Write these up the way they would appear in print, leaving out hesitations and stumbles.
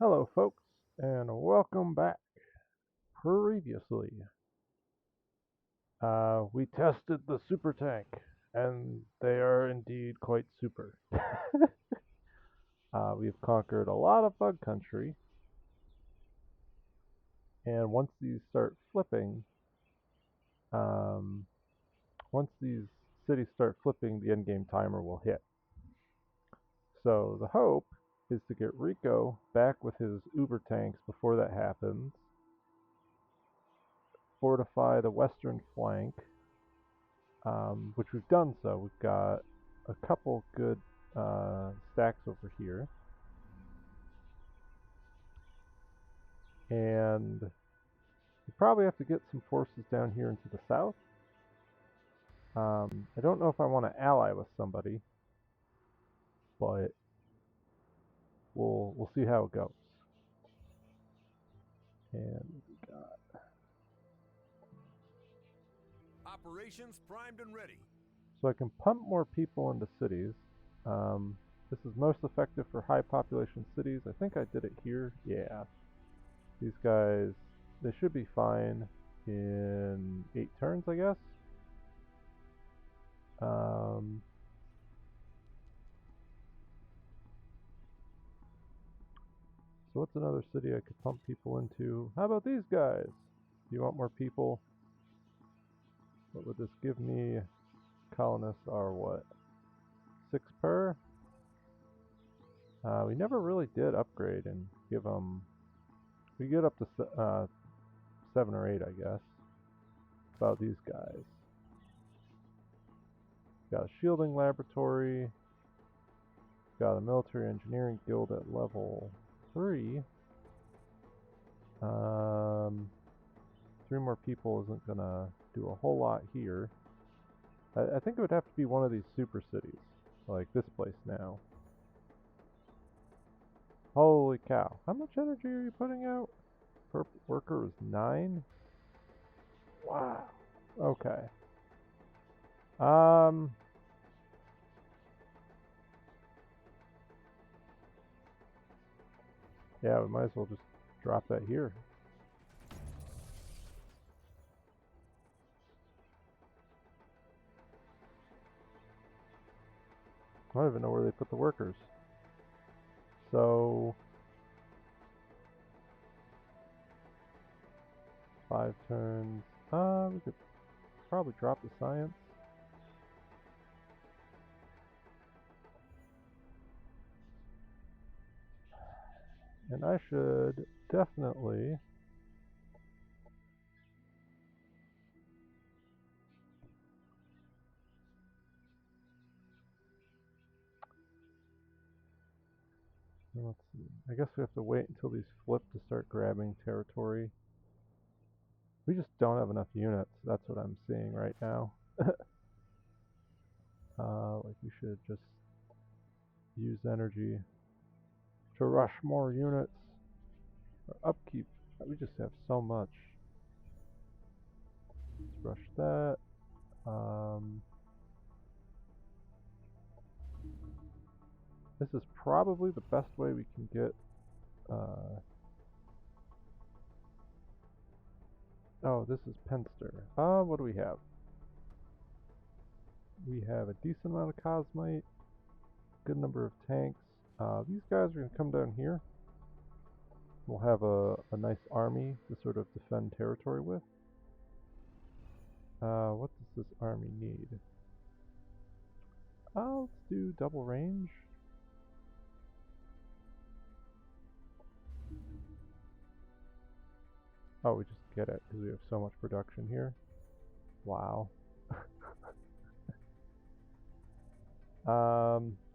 Hello, folks, and welcome back. Previously, we tested the super tank, and they are indeed quite super. We've conquered a lot of bug country, and um, once these cities start flipping, the endgame timer will hit. So the hope is to get Rico back with his Uber tanks before that happens, fortify the western flank, which we've done so. We've got a couple good stacks over here. And we probably have to get some forces down here into the south. I don't know if I want to ally with somebody, but we'll see how it goes. And we got Operations primed and ready. so I can pump more people into cities. This is most effective for high population cities. I think I did it here. Yeah. These guys, they should be fine in 8 turns, I guess. So what's another city I could pump people into? How about these guys? Do you want more people? What would this give me? Colonists are what? 6 per? We never really did upgrade and give them... We get up to 7 or 8, I guess. About these guys. Got a shielding laboratory. Got a military engineering guild at level 3. 3 more people isn't gonna do a whole lot here. I think it would have to be one of these super cities, like this place now. Holy cow. How much energy are you putting out? Per worker is 9? Wow. Okay. Yeah, we might as well just drop that here. I don't even know where they put the workers. So 5 turns. We could probably drop the science. And I should definitely... Let's see. I guess we have to wait until these flip to start grabbing territory. We just don't have enough units. That's what I'm seeing right now. Like we should just use energy to rush more units. Our upkeep, we just have so much. Let's rush that. This is probably the best way we can get... oh, this is Penster. What do we have? We have a decent amount of Cosmite, good number of tanks. These guys are going to come down here. We'll have a nice army to sort of defend territory with. What does this army need? Let's do double range. Oh, we just get it because we have so much production here. Wow.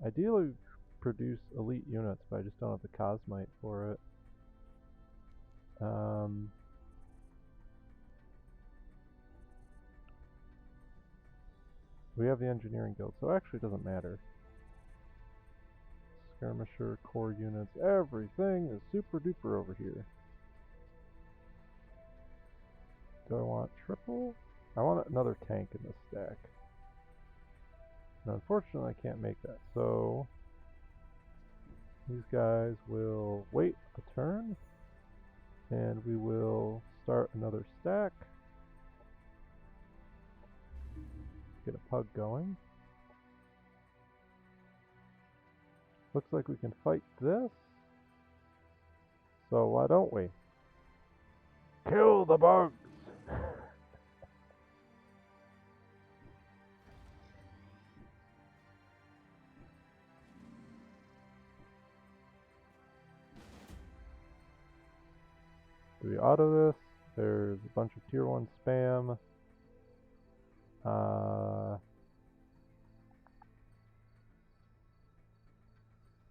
Ideally produce elite units, but I just don't have the Cosmite for it. We have the engineering guild, so it actually doesn't matter. Skirmisher, core units, everything is super duper over here. Do I want triple? I want another tank in this stack. And unfortunately, I can't make that, so... These guys will wait a turn, and we will start another stack. Get a pug going. Looks like we can fight this. So why don't we? Kill the bugs! Do we auto this? There's a bunch of tier 1 spam.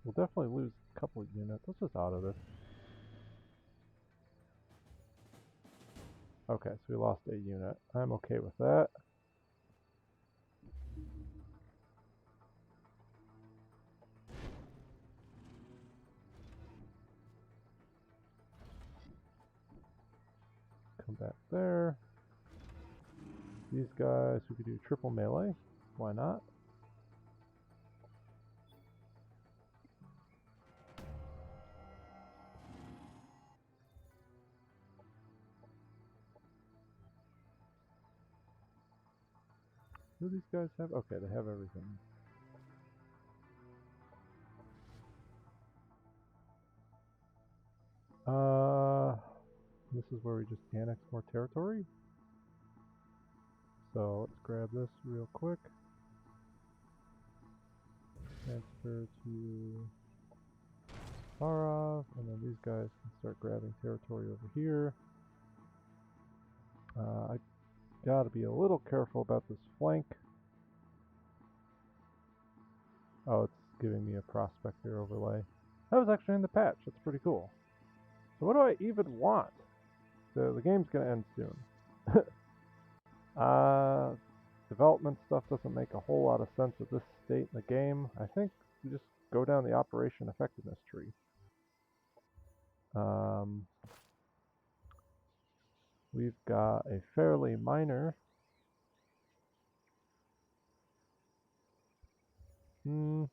We'll definitely lose a couple of units. Let's just auto this. Okay, so we lost a unit. I'm okay with that. Come back there. These guys, we could do triple melee. Why not? Do these guys have? Okay, they have everything. This is where we just annex more territory. So let's grab this real quick. Transfer to Sarov, and then these guys can start grabbing territory over here. I gotta be a little careful about this flank. Oh, it's giving me a prospector overlay. That was actually in the patch. That's pretty cool. So what do I even want? The game's gonna end soon. Development stuff doesn't make a whole lot of sense at this state in the game. I think we just go down the operation effectiveness tree. We've got a fairly minor. We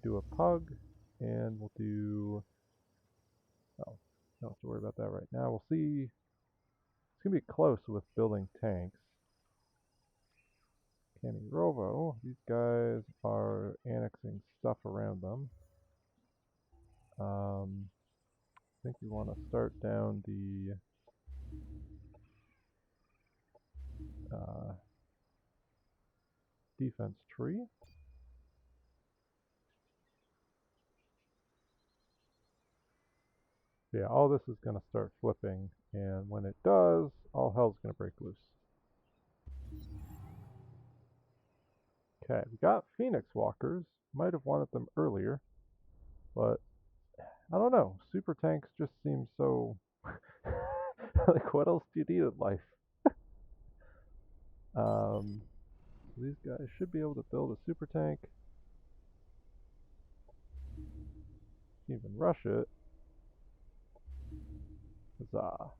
do a pug, and we'll do. Oh, don't have to worry about that right now. We'll see. It's gonna be close with building tanks. Rovo, these guys are annexing stuff around them. I think we want to start down the defense tree. Yeah, all this is going to start flipping, and when it does, all hell's going to break loose. Okay, we got Phoenix Walkers. Might have wanted them earlier, but I don't know. Super tanks just seem so... like, what else do you need in life? These guys should be able to build a super tank. Even rush it. Huzzah.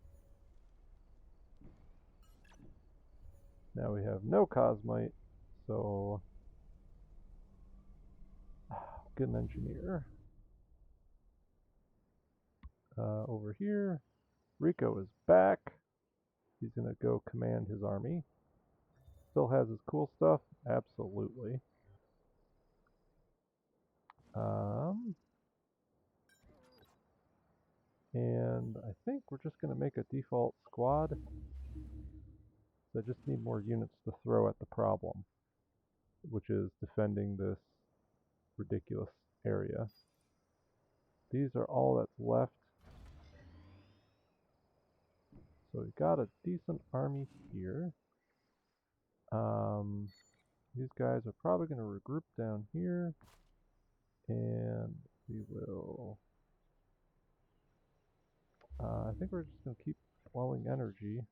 Now we have no Cosmite, so get an engineer. Over here, Rico is back. He's going to go command his army. Still has his cool stuff? Absolutely. And I think we're just going to make a default squad. So I just need more units to throw at the problem, which is defending this ridiculous area. These are all that's left. So we've got a decent army here. These guys are probably going to regroup down here. And we will... I think we're just going to keep flowing energy.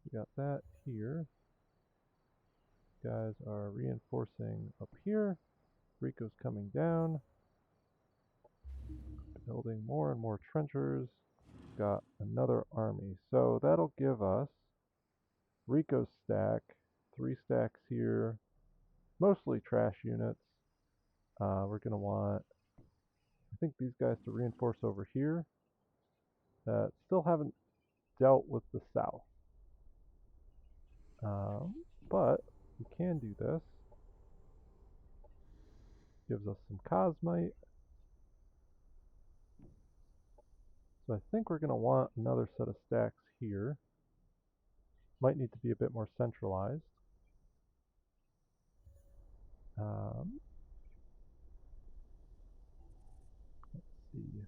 We got that here. Guys are reinforcing up here. Rico's coming down. Building more and more trenchers. Got another army. So that'll give us Rico's stack, 3 stacks here, mostly trash units. We're going to want, I think, these guys to reinforce over here that still haven't dealt with the south. But we can do this. Gives us some cosmite. So I think we're going to want another set of stacks here. Might need to be a bit more centralized. Let's see.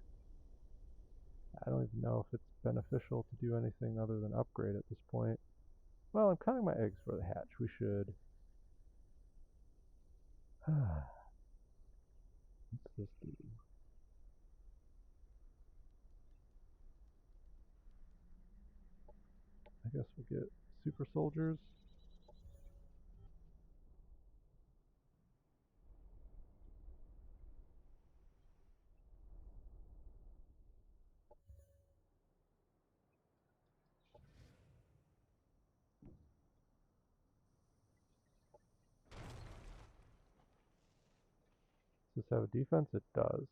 I don't even know if it's beneficial to do anything other than upgrade at this point. Well, I'm counting my eggs for the hatch. We should. What's this do? I guess we'll get super soldiers. Does this have a defense? It does.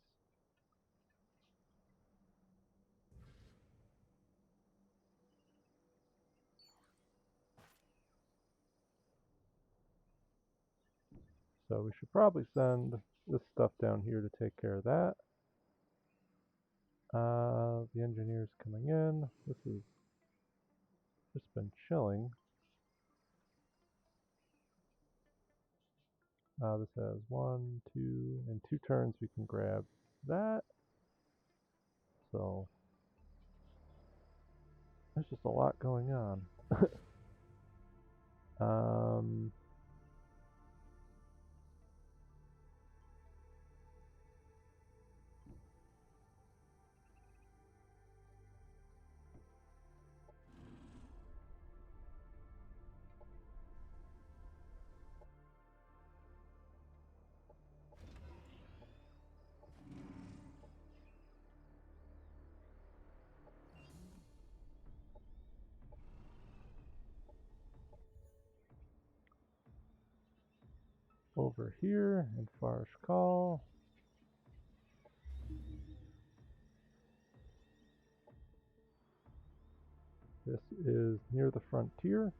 So we should probably send this stuff down here to take care of that. The engineer's coming in. This has just been chilling. This has 1, 2, and 2 turns we can grab that. So there's just a lot going on. Over here in Farshkal. This is near the frontier.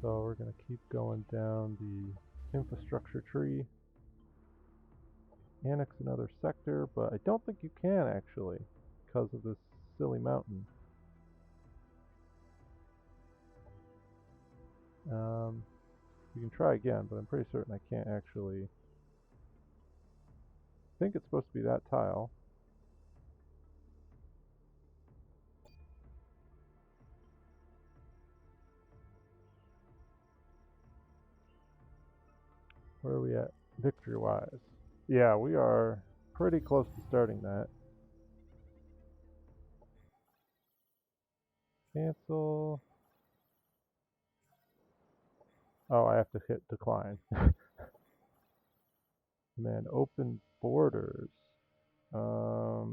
So we're going to keep going down the infrastructure tree. Annex another sector, but I don't think you can actually because of this silly mountain. You can try again, but I'm pretty certain I can't actually. I think it's supposed to be that tile. Where are we at victory-wise? Yeah, we are pretty close to starting that. Cancel. Oh, I have to hit decline. Man, open borders. I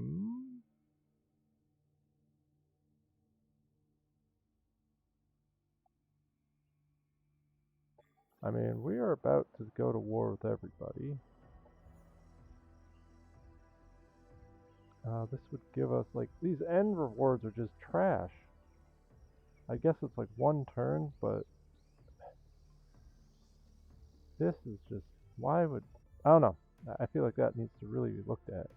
mean, we are about to go to war with everybody. This would give us, like, these end rewards are just trash. I guess it's like 1 turn, but this is just, why would, I don't know. I feel like that needs to really be looked at.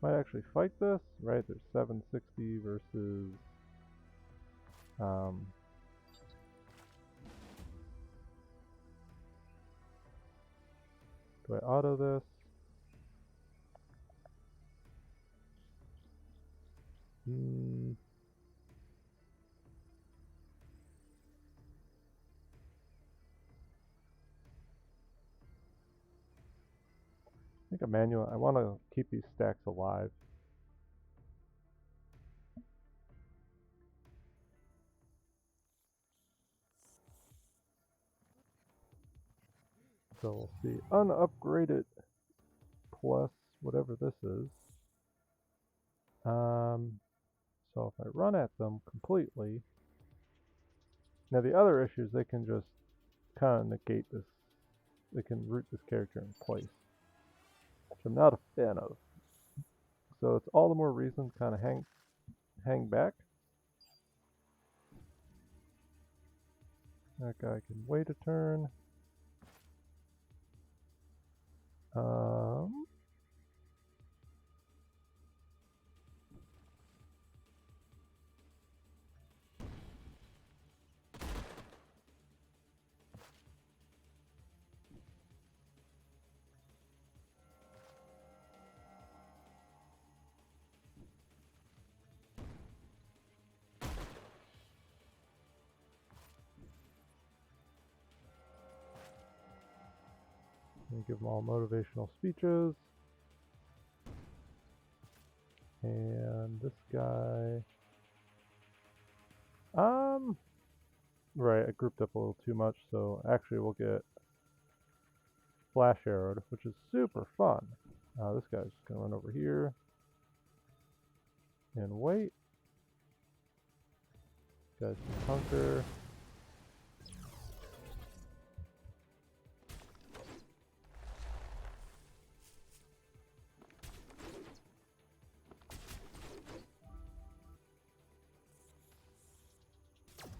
Might actually fight this, right? There's 760 versus, do I auto this? I think a manual, I want to keep these stacks alive. So we'll see. Unupgraded plus whatever this is. So if I run at them completely, now the other issue is they can just kind of negate this. They can root this character in place, which I'm not a fan of. So it's all the more reason to kind of hang back. That guy can wait a turn. Give them all motivational speeches. And this guy... Right, I grouped up a little too much, so actually we'll get flash arrowed, which is super fun. This guy's just going to run over here and wait. This guy's can hunker.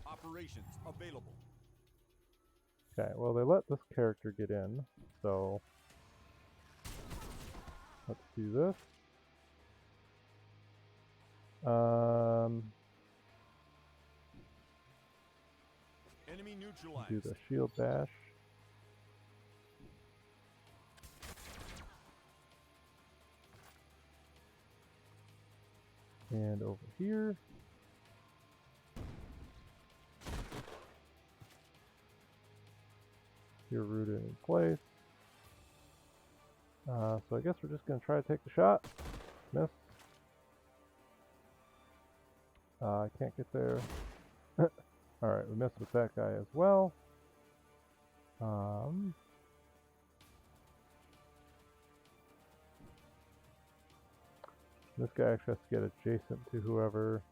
Operations available. Okay, well they let this character get in, so let's do this. Enemy neutralized. Do the shield bash. And over here. You're rooted in place. So I guess we're just going to try to take the shot. Miss. I can't get there. Alright, we missed with that guy as well. This guy actually has to get adjacent to whoever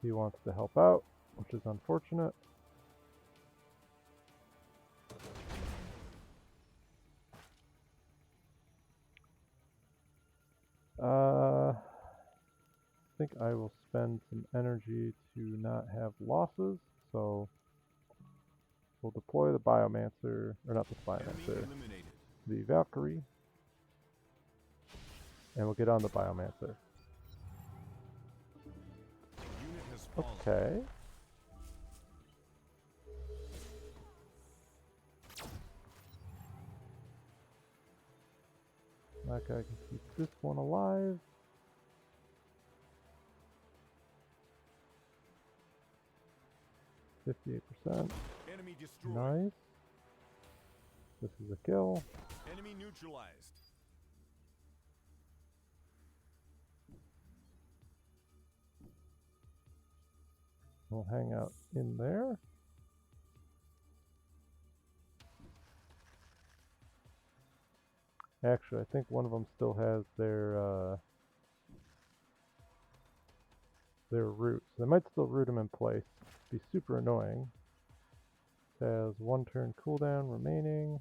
he wants to help out, which is unfortunate. I think I will spend some energy to not have losses, so we'll deploy the Biomancer, or not the Biomancer, the Valkyrie, and we'll get on the Biomancer. Okay. That guy can keep this one alive. %. Enemy destroyed. Nice. This is a kill. Enemy neutralized. We'll hang out in there. Actually, I think one of them still has their root. So they might still root them in place. Be super annoying. It has 1 turn cooldown remaining.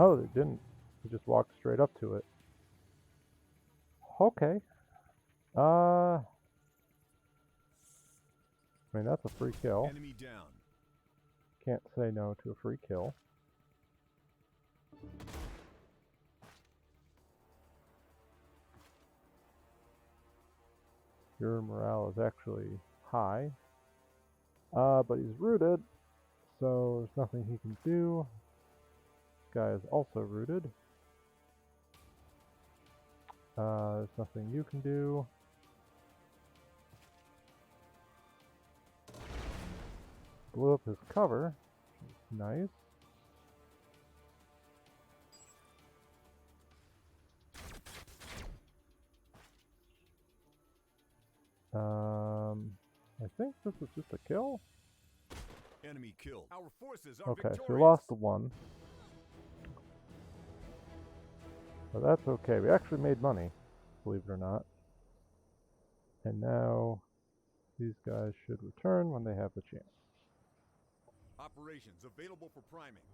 Oh, they didn't. They just walked straight up to it. Okay. I mean, that's a free kill. Enemy down. Can't say no to a free kill. Your morale is actually high. But he's rooted, so there's nothing he can do. This guy is also rooted. There's nothing you can do. blew up his cover. Nice. I think this is just a kill. Enemy killed. Our forces are Okay, victorious. so we lost the one. But that's okay. We actually made money, believe it or not. And now these guys should return when they have the chance. Operations available for priming.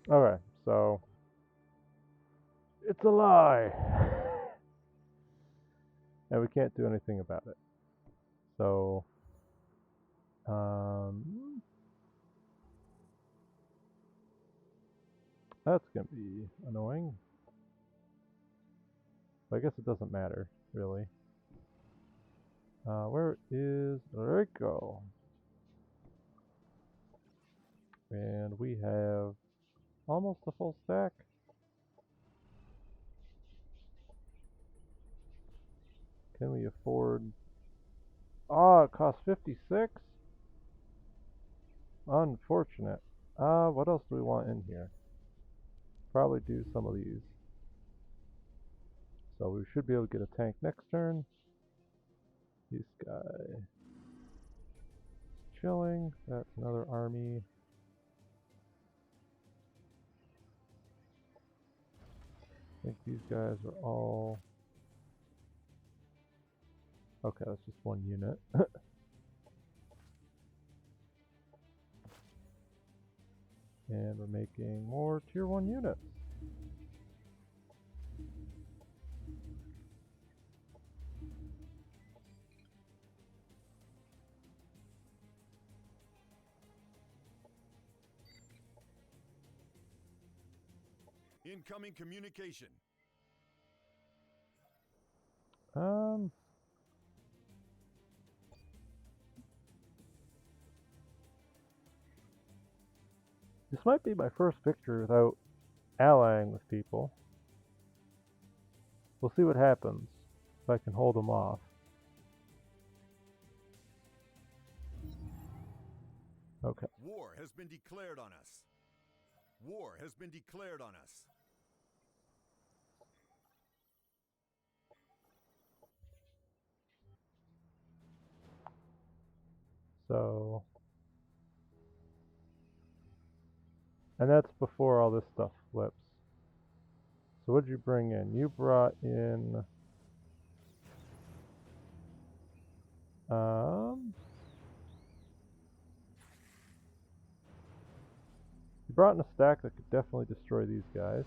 Okay, so it's a lie. And we can't do anything about it. So, that's going to be annoying. But I guess it doesn't matter, really. Where is Rico? And we have almost a full stack. Can we afford... Ah, it costs 56? Unfortunate. What else do we want in here? Probably do some of these. So we should be able to get a tank next turn. This guy chilling. That's another army. I think these guys are all... Okay, that's just one unit. And we're making more tier 1 units. Incoming communication. This might be my first victory without allying with people. We'll see what happens if I can hold them off. Okay. War has been declared on us. War has been declared on us. So... And that's before all this stuff flips. So what did you bring in? You brought in... You brought in a stack that could definitely destroy these guys.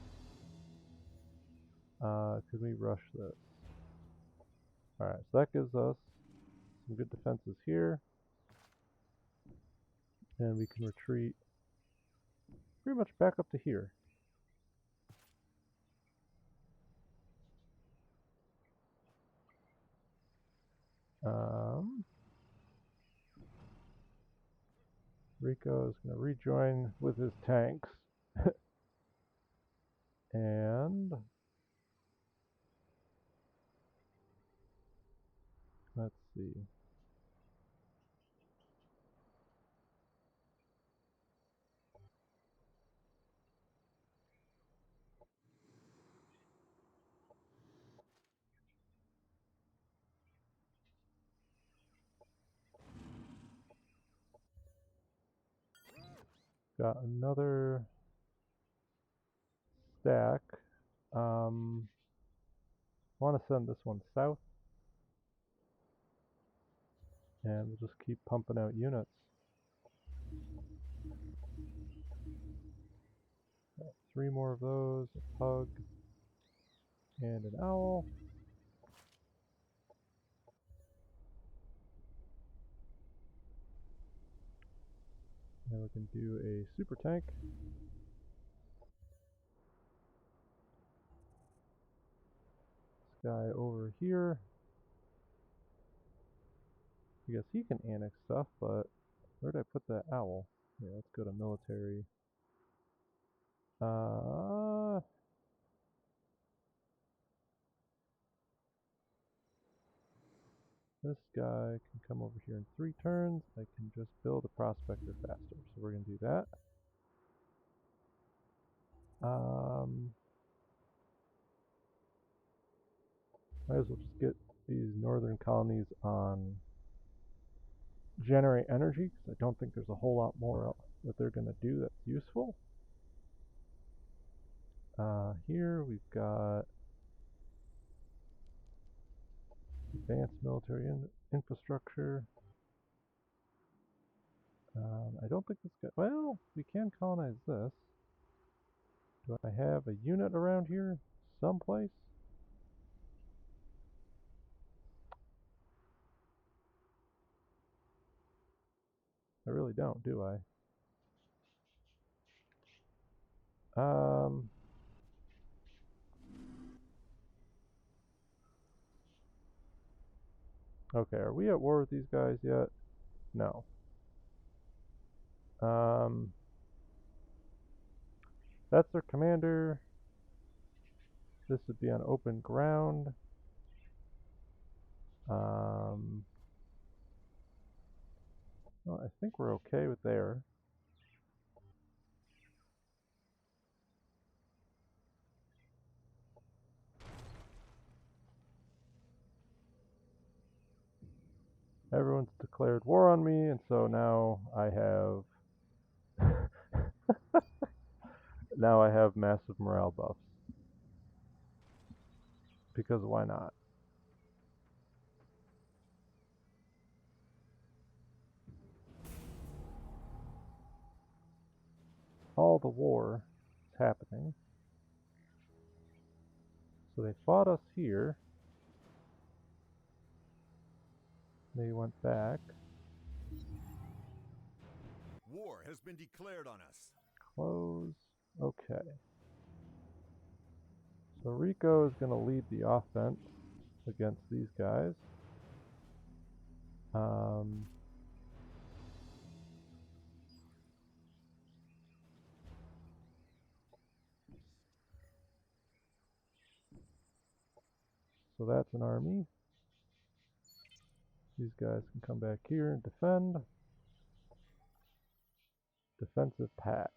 Could we rush this? Alright, so that gives us some good defenses here. And we can retreat pretty much back up to here. Rico is going to rejoin with his tanks. And let's see. Got another stack. I want to send this one south. And we'll just keep pumping out units. Got 3 more of those, a pug, and an owl. Now we can do a super tank. This guy over here. I guess he can annex stuff, but where did I put that owl? Yeah, let's go to military. This guy can come over here in 3 turns. I can just build a prospector faster. So we're going to do that. Might as well just get these northern colonies on generate energy, because I don't think there's a whole lot more that they're going to do that's useful. Here we've got advanced military infrastructure. I don't think this guy... Well, we can colonize this. Do I have a unit around here someplace? I really don't, do I? Okay, are we at war with these guys yet? No. That's their commander. This would be on open ground. Well, I think we're okay with there. Everyone's declared war on me, and so now I have now I have massive morale buffs. Because why not? All the war is happening. So they fought us here. They went back. War has been declared on us. Close. Okay. So Rico is going to lead the offense against these guys. So that's an army. These guys can come back here and defend. Defensive pact.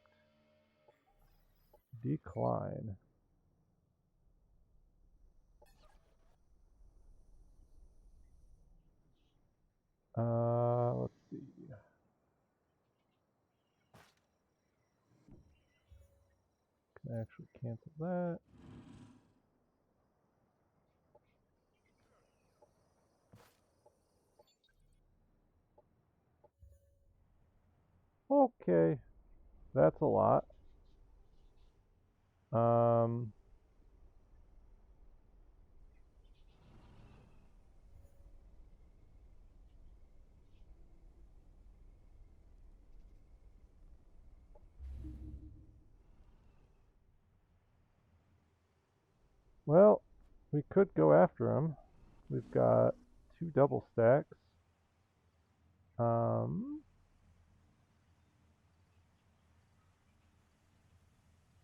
Decline. Let's see. Can actually cancel that. Okay, that's a lot. Well, we could go after him. We've got 2 double stacks.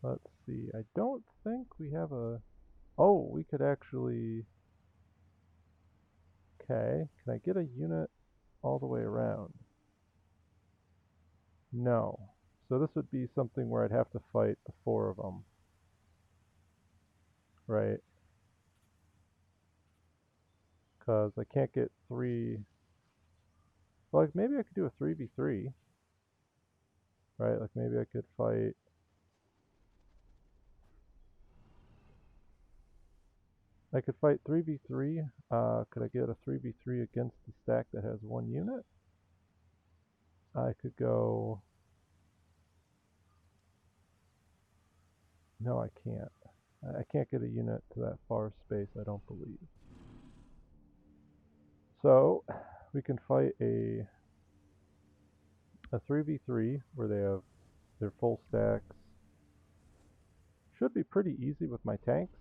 Let's see. I don't think we have a... Oh, we could actually... Okay. Can I get a unit all the way around? No. So this would be something where I'd have to fight the 4 of them. Right. Because I can't get 3... Like, maybe I could do a 3v3. Right? Like, maybe I could fight... I could fight 3v3. Could I get a 3v3 against the stack that has 1 unit? I could go... No, I can't. I can't get a unit to that far space, I don't believe. So, we can fight a a 3v3 where they have their full stacks. Should be pretty easy with my tanks.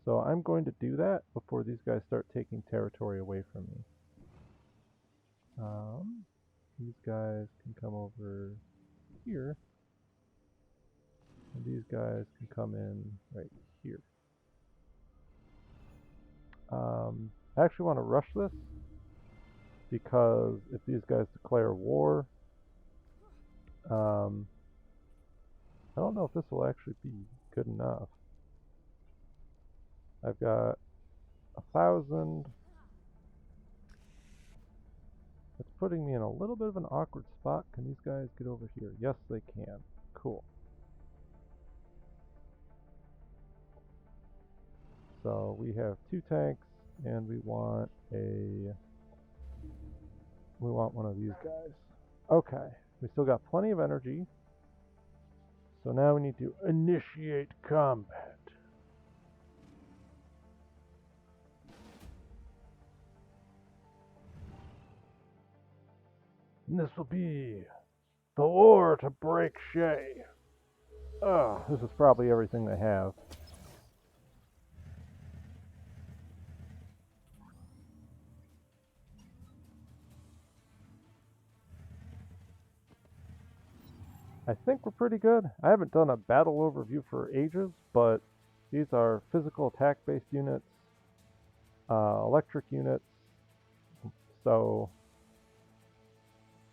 So I'm going to do that before these guys start taking territory away from me. These guys can come over here. And these guys can come in right here. I actually want to rush this because if these guys declare war, I don't know if this will actually be good enough. I've got 1,000. It's putting me in a little bit of an awkward spot. Can these guys get over here? Yes, they can. Cool. So we have 2 tanks, and we want one of these guys. Okay, we still got plenty of energy. So now we need to initiate combat. And this will be the war to break Shay. Oh, this is probably everything they have. I think we're pretty good. I haven't done a battle overview for ages, but these are physical attack-based units, electric units. So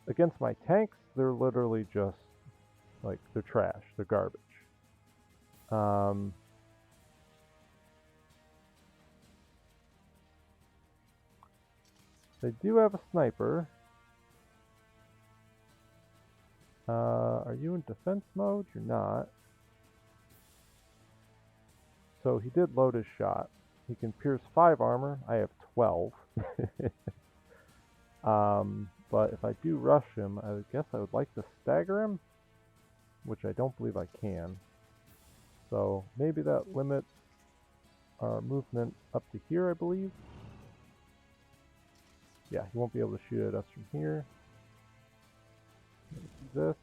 against my tanks, they're literally just like, they're trash, they're garbage. They do have a sniper. Are you in defense mode? You're not. So he did load his shot. He can pierce 5 armor. I have 12. But if I do rush him, I guess I would like to stagger him, which I don't believe I can. So maybe that limits our movement up to here, I believe. Yeah, he won't be able to shoot at us from here. Let's do this.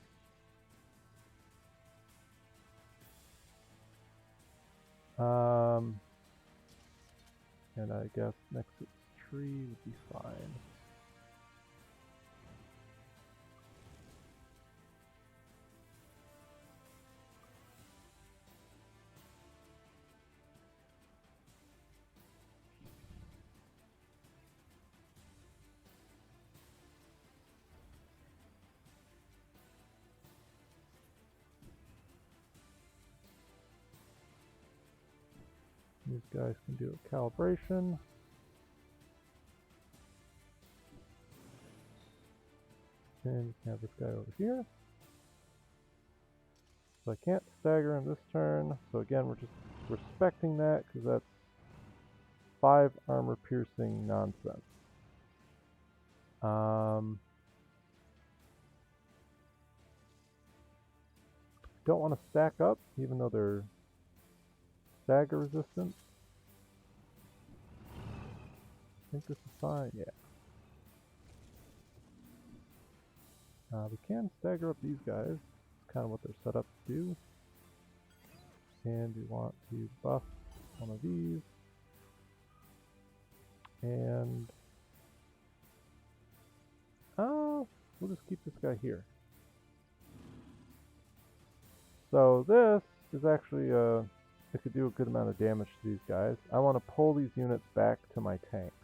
And I guess next to the tree would be fine. These guys can do a calibration. And we can have this guy over here. So I can't stagger him this turn. So again, we're just respecting that because that's 5 armor piercing nonsense. Don't want to stack up, even though they're stagger resistant. I think this is fine, yeah. We can stagger up these guys. It's kind of what they're set up to do. And we want to buff one of these. And we'll just keep this guy here. So this is actually it could do a good amount of damage to these guys. I want to pull these units back to my tanks.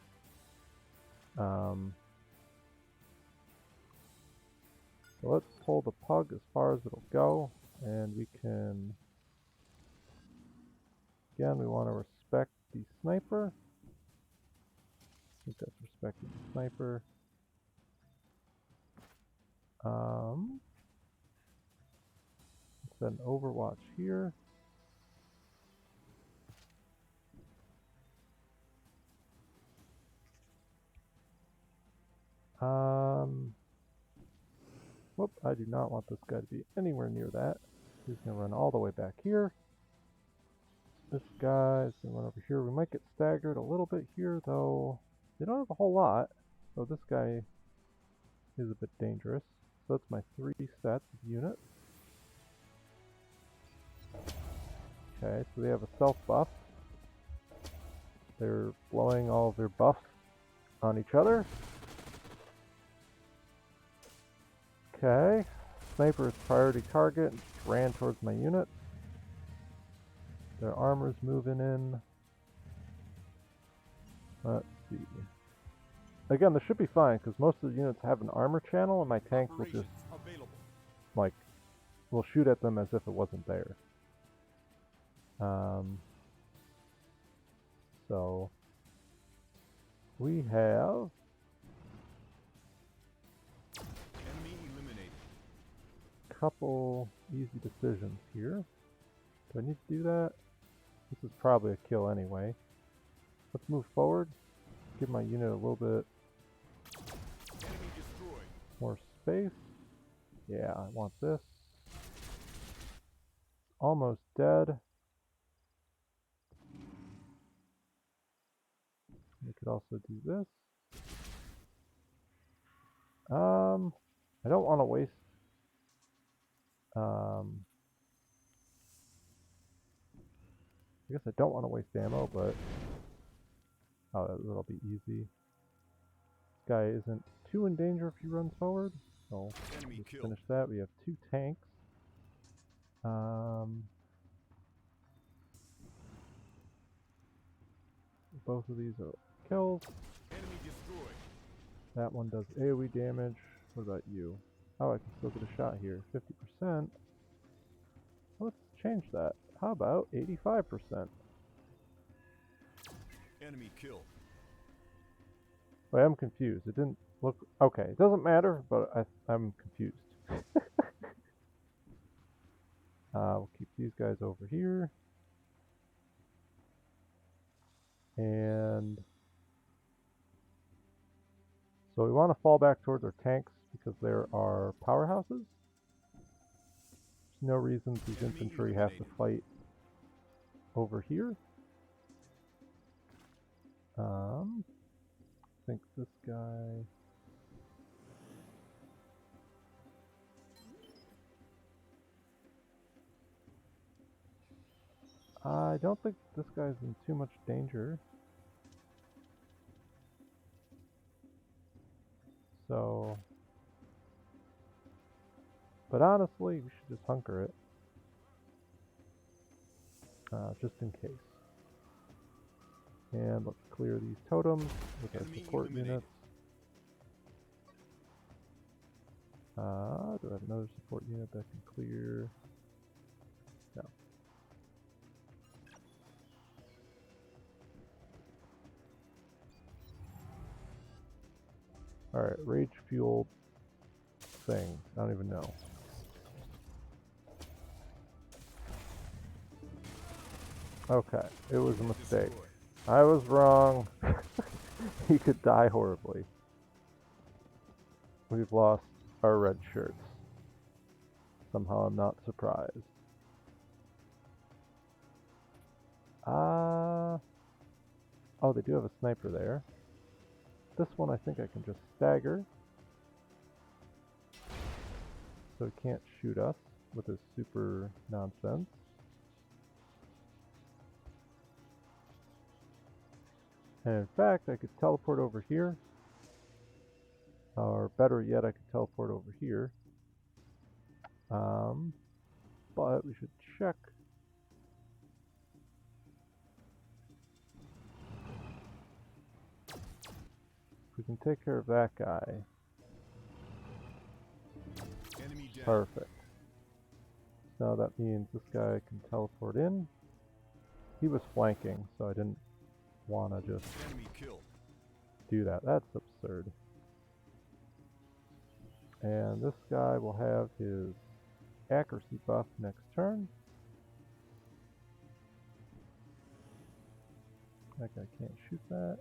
So let's pull the pug as far as it'll go, and we can, again, we want to respect the sniper. I think that's respecting the sniper. Let's set an overwatch here. Whoop, I do not want this guy to be anywhere near that. He's going to run all the way back here. This guy is going to run over here. We might get staggered a little bit here, though. They don't have a whole lot. So this guy is a bit dangerous. So that's my 3 sets of units. Okay, so they have a self buff. They're blowing all of their buffs on each other. Okay, sniper is priority target. Just ran towards my unit. Their armor's moving in. Let's see. Again, this should be fine because most of the units have an armor channel, and my tank will just will shoot at them as if it wasn't there. So we have a couple easy decisions here. Do I need to do that? This is probably a kill anyway. Let's move forward. Give my unit a little bit more space. Yeah, I want this. Almost dead. We could also do this. I don't want to waste I guess I don't want to waste ammo, but oh, that'll be easy. This guy isn't too in danger if he runs forward, so let's finish that. We have 2 tanks. Both of these are kills. That one does AoE damage. What about you? Oh, I can still get a shot here. 50%. Let's change that. How about 85%? Enemy killed. I am confused. It didn't look... Okay, it doesn't matter, but I'm confused. We'll keep these guys over here. And... so we want to fall back towards our tanks because there are powerhouses. There's no reason these infantry have to fight over here. I think this guy... I don't think this guy's in too much danger. So... but honestly, we should just hunker it. Just in case. And let's clear these totems with our support units. Do I have another support unit that can clear? No. Alright, rage-fueled thing. I don't even know. Okay, it was a mistake. I was wrong. He could die horribly. We've lost our red shirts. Somehow I'm not surprised. Oh, they do have a sniper there. This one I think I can just stagger. So he can't shoot us with his super nonsense. And in fact, I could teleport over here. Or better yet, I could teleport over here. But we should check. If we can take care of that guy. Perfect. So that means this guy can teleport in. He was flanking, so I didn't want to just do that. That's absurd. And this guy will have his accuracy buff next turn. That guy can't shoot that.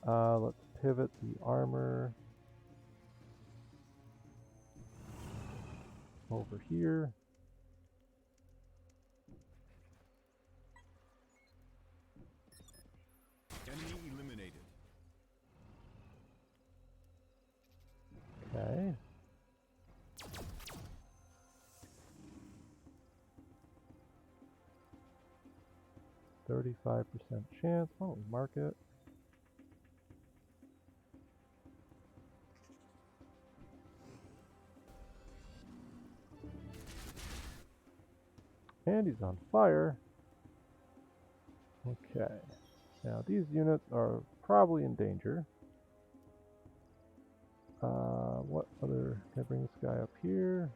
Let's pivot the armor over here. Enemy eliminated. 35% chance. Why don't we mark it? And he's on fire. Okay. Now these units are probably in danger. What other... Can I bring this guy up here?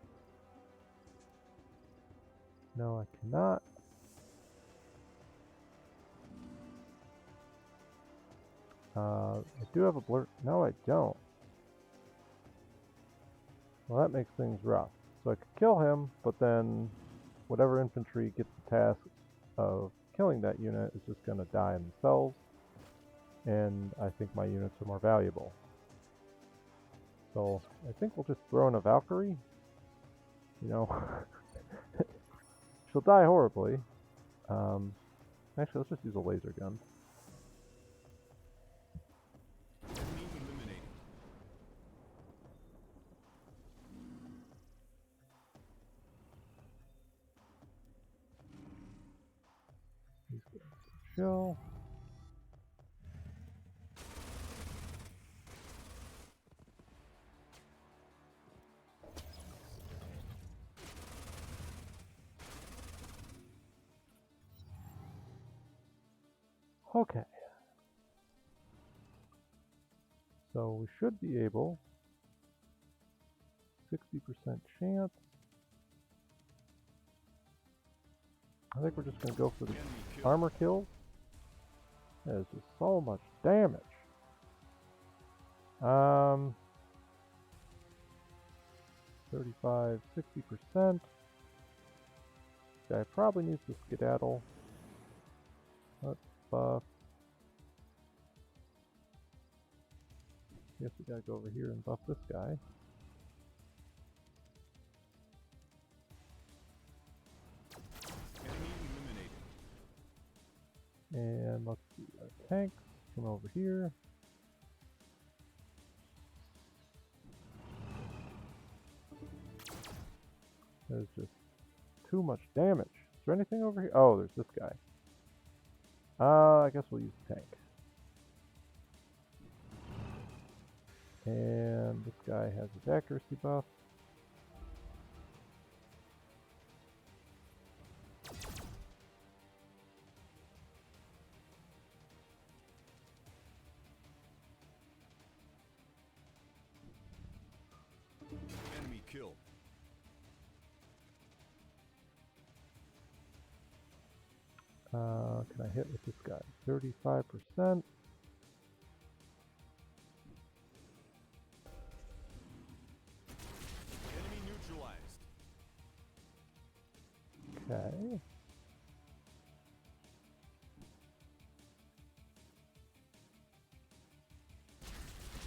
No, I cannot. I do have a blur... No, I don't. Well, that makes things rough. So I could kill him, but then whatever infantry gets the task of killing that unit is just going to die themselves. And I think my units are more valuable. So I think we'll just throw in a Valkyrie. You know, she'll die horribly. Actually, let's just use a laser gun. Enemy eliminated. These guys chill. Okay. So we should be able, 60% chance. I think we're just going to go for the armor kills. That is just so much damage. 35, 60%. Guy probably needs to skedaddle. Let's buff. Guess we gotta go over here and buff this guy. Enemy eliminated. And let's see, our tanks come over here. There's just too much damage. Is there anything over here? Oh, there's this guy. I guess we'll use the tank. And this guy has his accuracy buff. Enemy killed. Can I hit with this guy? 35%. Enemy neutralized. Okay.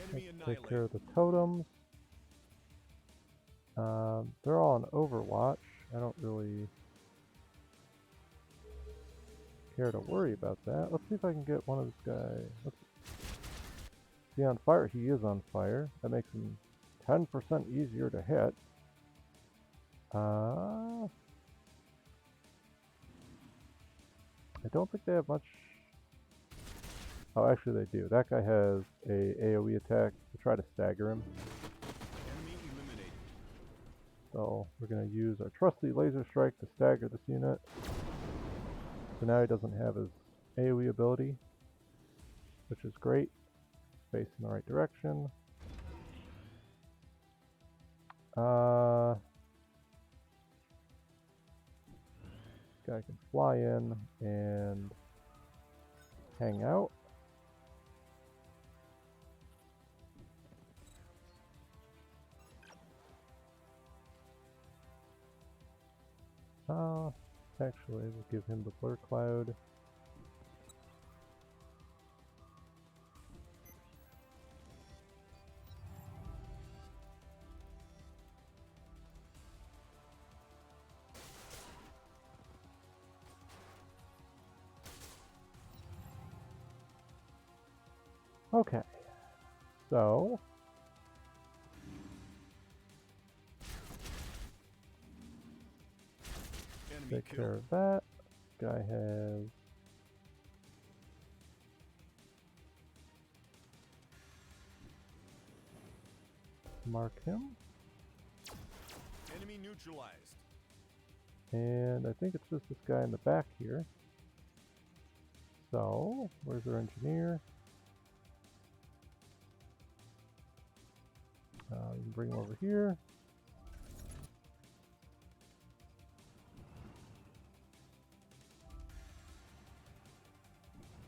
Enemy Let's annihilated. take care of the totems. They're all on Overwatch. I don't really care to worry about that. Let's see if I can get one of this guy. Is he on fire? He is on fire. That makes him 10% easier to hit. I don't think they have much. Oh, actually they do. That guy has a AoE attack to try to stagger him. Enemy eliminated. So we're going to use our trusty laser strike to stagger this unit. So now he doesn't have his AoE ability, which is great. Face in the right direction. This guy can fly in and hang out. Actually, we'll give him the blur cloud. Okay, so Enemy take care killed. of that. Guy has Mark him. Enemy neutralized. And I think it's just this guy in the back here. So, where's our engineer? We can bring him over here.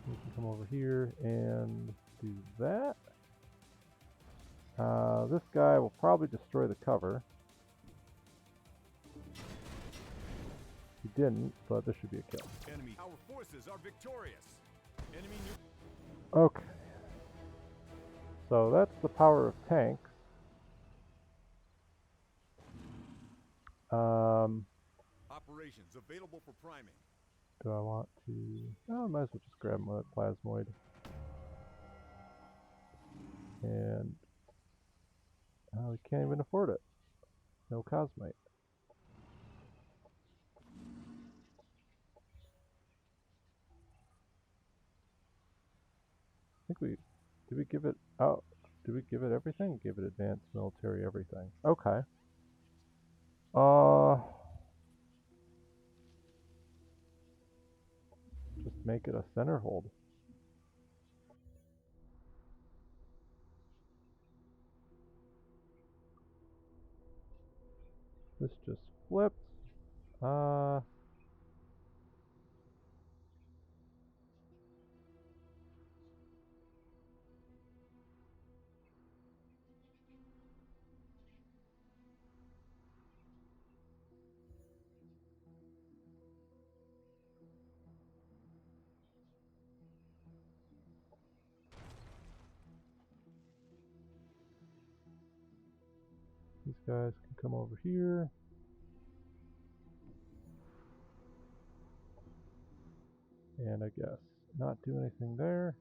We can come over here and do that. This guy will probably destroy the cover. He didn't, but this should be a kill. Enemy. Our forces are victorious. Enemy Okay. So that's the power of tanks. Operations available for priming. Do I want to... Oh, I might as well just grab my plasmoid. And... we can't even afford it. No cosmite. I think we... Did we give it... Oh, did we give it everything? Give it advanced military everything. Okay. Just make it a center hold. This just flipped. These guys can come over here. And I guess not do anything there.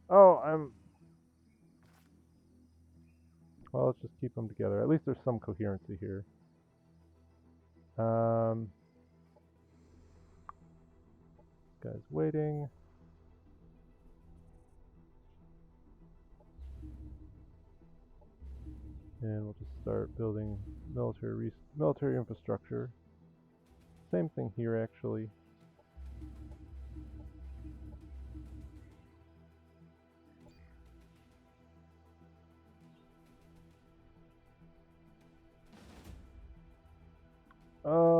Oh, well, let's just keep them together. At least there's some coherency here. This guy's waiting. And we'll just start building military infrastructure. Same thing here, actually.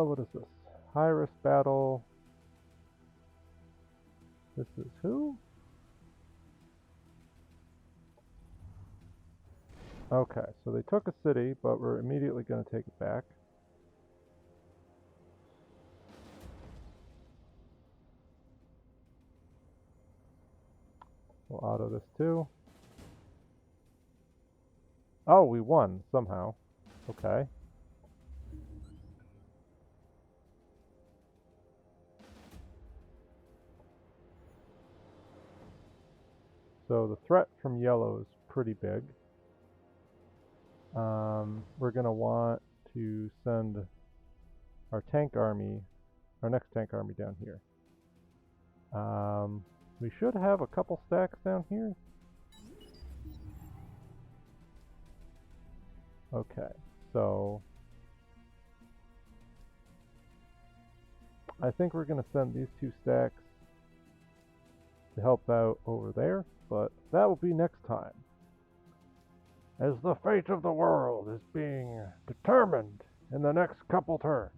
What is this? High risk battle. This is who? Okay, so they took a city, but we're immediately going to take it back. We'll auto this too. Oh, we won somehow. Okay. So the threat from yellow is pretty big. We're going to want to send our tank army, our next tank army down here. We should have a couple stacks down here. Okay, so I think we're going to send these 2 stacks to help out over there, but that will be next time, as the fate of the world is being determined in the next couple turns.